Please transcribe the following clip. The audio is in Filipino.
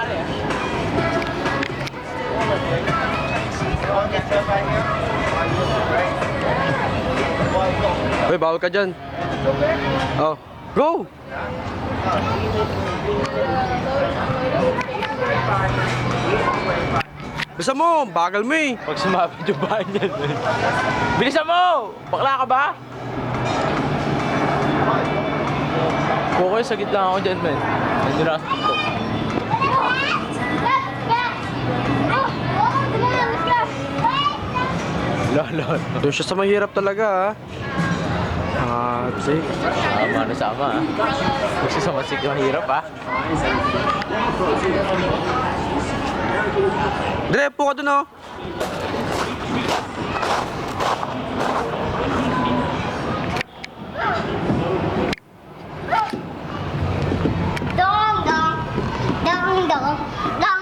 pare. Uy, bawal ka dyan. Oh, go! Bisa mo, bagal mo eh. Pag sumabit yung bahay niyan. Bilisan mo! Bakla ka ba? Kukoy, sagit lang ako dyan, men. Nandun na ako sa TikTok. Lolo. Doon siya sa mahirap talaga ha. See? Sama na sama, ha? Magsasama-sik yung hirap, ha? Dire, po ka dun oh. Dong dong dong dong dong